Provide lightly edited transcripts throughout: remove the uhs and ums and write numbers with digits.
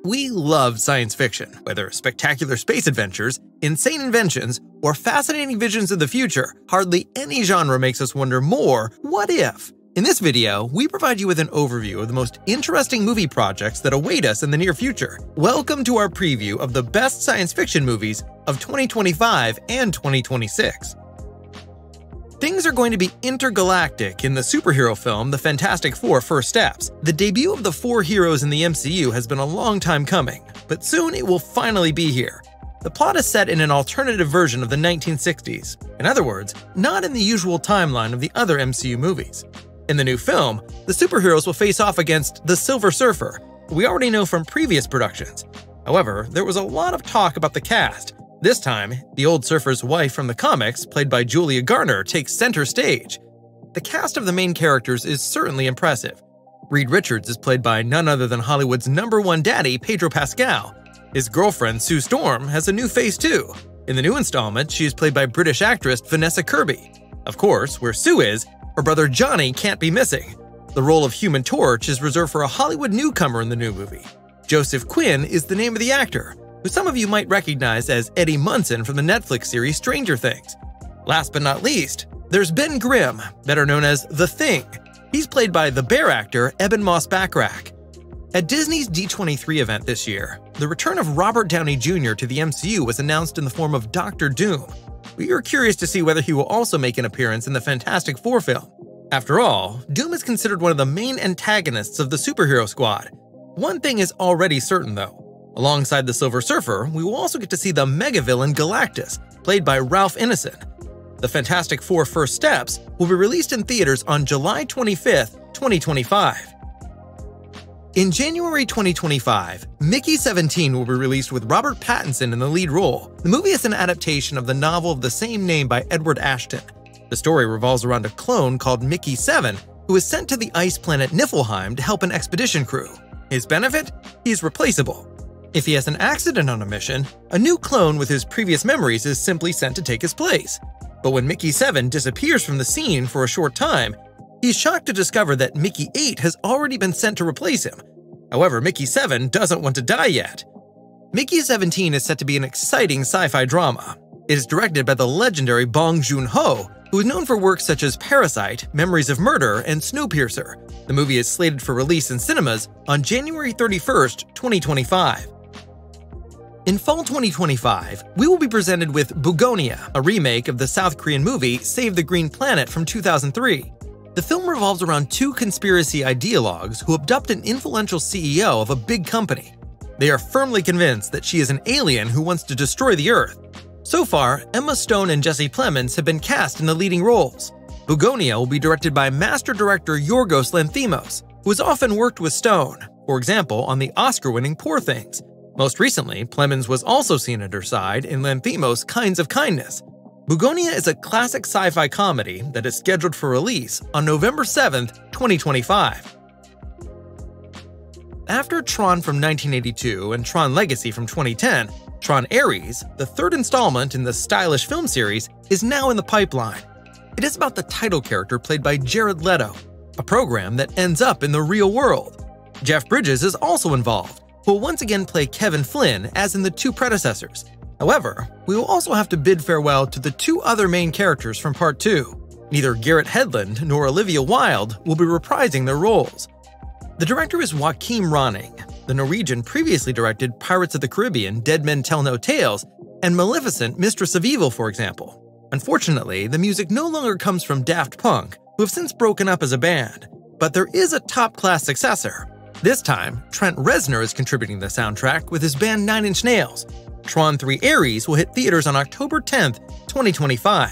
We love science fiction, whether spectacular space adventures, insane inventions, or fascinating visions of the future. Hardly any genre makes us wonder more, what if? In this video, we provide you with an overview of the most interesting movie projects that await us in the near future. Welcome to our preview of the best science fiction movies of 2025 and 2026. Things are going to be intergalactic in the superhero film The Fantastic Four: First Steps. The debut of the four heroes in the MCU has been a long time coming, but soon it will finally be here. The plot is set in an alternative version of the 1960s. In other words, not in the usual timeline of the other MCU movies. In the new film, the superheroes will face off against the Silver Surfer, who we already know from previous productions. However, there was a lot of talk about the cast. This time, the old surfer's wife from the comics, played by Julia Garner, takes center stage. The cast of the main characters is certainly impressive. Reed Richards is played by none other than Hollywood's #1 daddy, Pedro Pascal. His girlfriend, Sue Storm, has a new face too. In the new installment, she is played by British actress Vanessa Kirby. Of course, where Sue is, her brother Johnny can't be missing. The role of Human Torch is reserved for a Hollywood newcomer in the new movie. Joseph Quinn is the name of the actor, who some of you might recognize as Eddie Munson from the Netflix series Stranger Things. Last but not least, there's Ben Grimm, better known as The Thing. He's played by the Bear actor Eben Moss-Backrack. At Disney's D23 event this year, the return of Robert Downey Jr. to the MCU was announced in the form of Dr. Doom. We are curious to see whether he will also make an appearance in the Fantastic Four film. After all, Doom is considered one of the main antagonists of the superhero squad. One thing is already certain though. Alongside the Silver Surfer, we will also get to see the mega-villain Galactus, played by Ralph Ineson. The Fantastic Four: First Steps will be released in theaters on July 25th, 2025. In January 2025, Mickey 17 will be released with Robert Pattinson in the lead role. The movie is an adaptation of the novel of the same name by Edward Ashton. The story revolves around a clone called Mickey 7, who is sent to the ice planet Niflheim to help an expedition crew. His benefit? He's replaceable. If he has an accident on a mission, a new clone with his previous memories is simply sent to take his place. But when Mickey 7 disappears from the scene for a short time, he's shocked to discover that Mickey 8 has already been sent to replace him. However, Mickey 7 doesn't want to die yet. Mickey 17 is set to be an exciting sci-fi drama. It is directed by the legendary Bong Joon-ho, who is known for works such as Parasite, Memories of Murder, and Snowpiercer. The movie is slated for release in cinemas on January 31st, 2025. In fall 2025, we will be presented with Bugonia, a remake of the South Korean movie Save the Green Planet from 2003. The film revolves around two conspiracy ideologues who abduct an influential CEO of a big company. They are firmly convinced that she is an alien who wants to destroy the Earth. So far, Emma Stone and Jesse Plemons have been cast in the leading roles. Bugonia will be directed by master director Yorgos Lanthimos, who has often worked with Stone, for example on the Oscar-winning Poor Things. Most recently, Plemons was also seen at her side in Lanthimos' Kinds of Kindness. Bugonia is a classic sci-fi comedy that is scheduled for release on November 7th, 2025. After Tron from 1982 and Tron Legacy from 2010, Tron Ares, the third installment in the stylish film series, is now in the pipeline. It is about the title character played by Jared Leto, a program that ends up in the real world. Jeff Bridges is also involved, who will once again play Kevin Flynn as in the two predecessors. However, we will also have to bid farewell to the two other main characters from Part 2. Neither Garrett Hedlund nor Olivia Wilde will be reprising their roles. The director is Joachim Ronning. The Norwegian previously directed Pirates of the Caribbean: Dead Men Tell No Tales and Maleficent: Mistress of Evil, for example. Unfortunately, the music no longer comes from Daft Punk, who have since broken up as a band, but there is a top-class successor. This time, Trent Reznor is contributing the soundtrack with his band 9 Inch Nails. Tron 3 Ares will hit theaters on October 10th, 2025.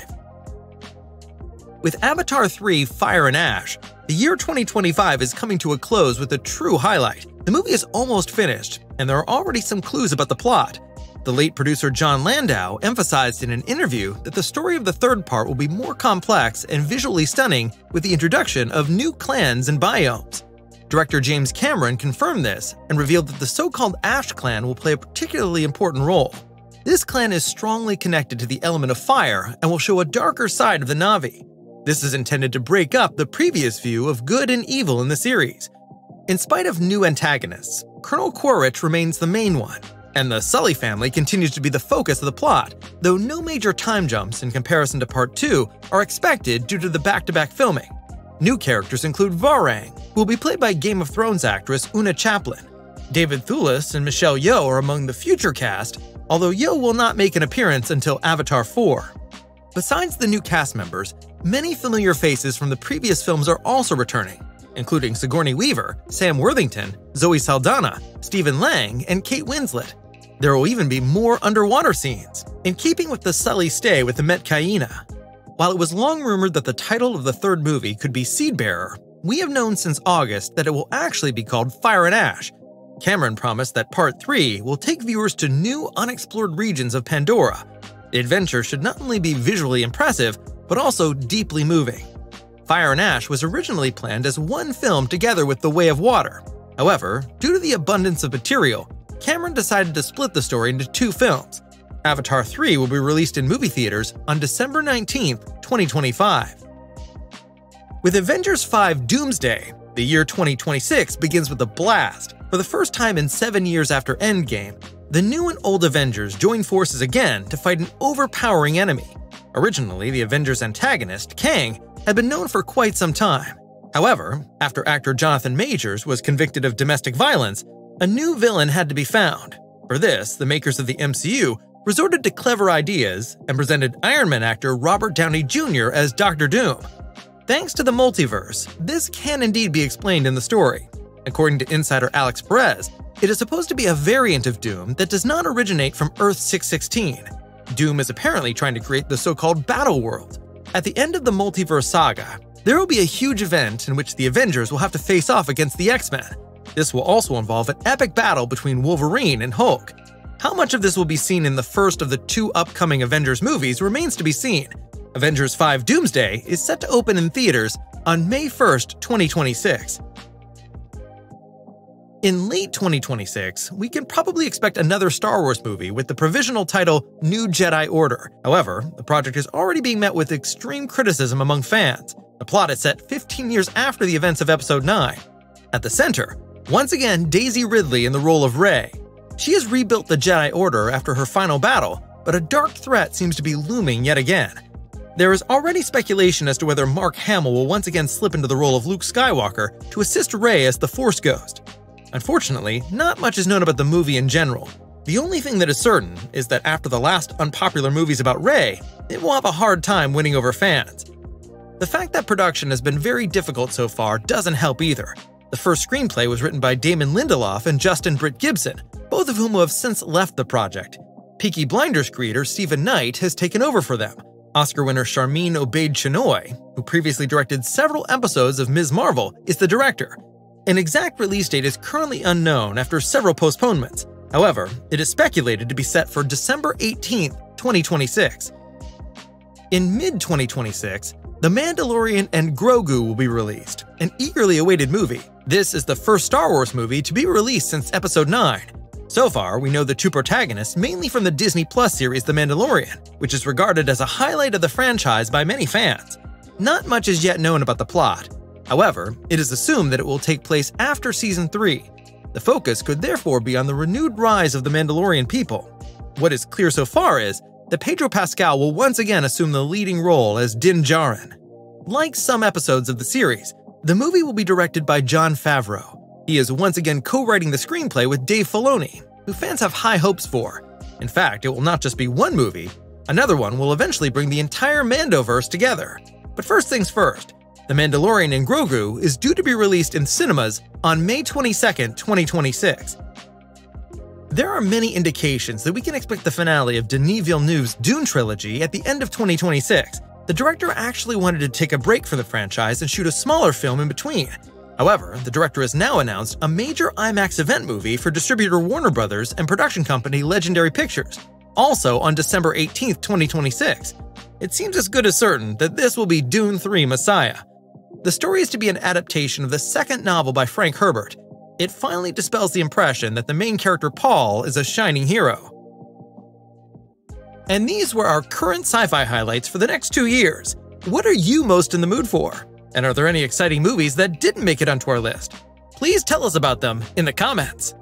With Avatar 3 Fire and Ash, the year 2025 is coming to a close with a true highlight. The movie is almost finished, and there are already some clues about the plot. The late producer John Landau emphasized in an interview that the story of the third part will be more complex and visually stunning with the introduction of new clans and biomes. Director James Cameron confirmed this and revealed that the so-called Ash clan will play a particularly important role. This clan is strongly connected to the element of fire and will show a darker side of the Na'vi. This is intended to break up the previous view of good and evil in the series. In spite of new antagonists, Colonel Quaritch remains the main one, and the Sully family continues to be the focus of the plot, though no major time jumps in comparison to Part 2 are expected due to the back-to-back filming. New characters include Varang, who will be played by Game of Thrones actress Una Chaplin. David Thewlis and Michelle Yeoh are among the future cast, although Yeoh will not make an appearance until Avatar 4. Besides the new cast members, many familiar faces from the previous films are also returning, including Sigourney Weaver, Sam Worthington, Zoe Saldana, Stephen Lang, and Kate Winslet. There will even be more underwater scenes, in keeping with the Sully stay with the Metkayina. While it was long rumored that the title of the third movie could be Seedbearer, we have known since August that it will actually be called Fire and Ash. Cameron promised that Part 3 will take viewers to new, unexplored regions of Pandora. The adventure should not only be visually impressive, but also deeply moving. Fire and Ash was originally planned as one film together with The Way of Water. However, due to the abundance of material, Cameron decided to split the story into two films. Avatar 3 will be released in movie theaters on December 19, 2025. With Avengers 5 Doomsday, the year 2026 begins with a blast. For the first time in 7 years after Endgame, the new and old Avengers join forces again to fight an overpowering enemy. Originally, the Avengers' antagonist, Kang, had been known for quite some time. However, after actor Jonathan Majors was convicted of domestic violence, a new villain had to be found. For this, the makers of the MCU resorted to clever ideas and presented Iron Man actor Robert Downey Jr. as Dr. Doom. Thanks to the multiverse, this can indeed be explained in the story. According to insider Alex Perez, it is supposed to be a variant of Doom that does not originate from Earth 616. Doom is apparently trying to create the so-called Battle World. At the end of the multiverse saga, there will be a huge event in which the Avengers will have to face off against the X-Men. This will also involve an epic battle between Wolverine and Hulk. How much of this will be seen in the first of the two upcoming Avengers movies remains to be seen. Avengers 5 Doomsday is set to open in theaters on May 1st, 2026. In late 2026, we can probably expect another Star Wars movie with the provisional title New Jedi Order. However, the project is already being met with extreme criticism among fans. The plot is set 15 years after the events of Episode 9. At the center, once again, Daisy Ridley in the role of Rey. She has rebuilt the Jedi Order after her final battle, but a dark threat seems to be looming yet again. There is already speculation as to whether Mark Hamill will once again slip into the role of Luke Skywalker to assist Rey as the Force Ghost. Unfortunately, not much is known about the movie in general. The only thing that is certain is that after the last unpopular movies about Rey, it will have a hard time winning over fans. The fact that production has been very difficult so far doesn't help either. The first screenplay was written by Damon Lindelof and Justin Britt Gibson, both of whom have since left the project. Peaky Blinders creator Stephen Knight has taken over for them. Oscar winner Charmin Obaid-Chinoy, who previously directed several episodes of Ms. Marvel, is the director. An exact release date is currently unknown after several postponements. However, it is speculated to be set for December 18, 2026. In mid-2026, The Mandalorian and Grogu will be released, an eagerly awaited movie. This is the first Star Wars movie to be released since Episode 9. So far, we know the two protagonists mainly from the Disney Plus series The Mandalorian, which is regarded as a highlight of the franchise by many fans. Not much is yet known about the plot. However, it is assumed that it will take place after Season 3. The focus could therefore be on the renewed rise of the Mandalorian people. What is clear so far is that Pedro Pascal will once again assume the leading role as Din Djarin. Like some episodes of the series, the movie will be directed by Jon Favreau. He is once again co-writing the screenplay with Dave Filoni, who fans have high hopes for. In fact, it will not just be one movie. Another one will eventually bring the entire Mandoverse together. But first things first, The Mandalorian and Grogu is due to be released in cinemas on May 22, 2026. There are many indications that we can expect the finale of Denis Villeneuve's Dune trilogy at the end of 2026. The director actually wanted to take a break from the franchise and shoot a smaller film in between. However, the director has now announced a major IMAX event movie for distributor Warner Bros. And production company Legendary Pictures, also on December 18, 2026. It seems as good as certain that this will be Dune 3 Messiah. The story is to be an adaptation of the second novel by Frank Herbert. It finally dispels the impression that the main character Paul is a shining hero. And these were our current sci-fi highlights for the next 2 years. What are you most in the mood for? And are there any exciting movies that didn't make it onto our list? Please tell us about them in the comments.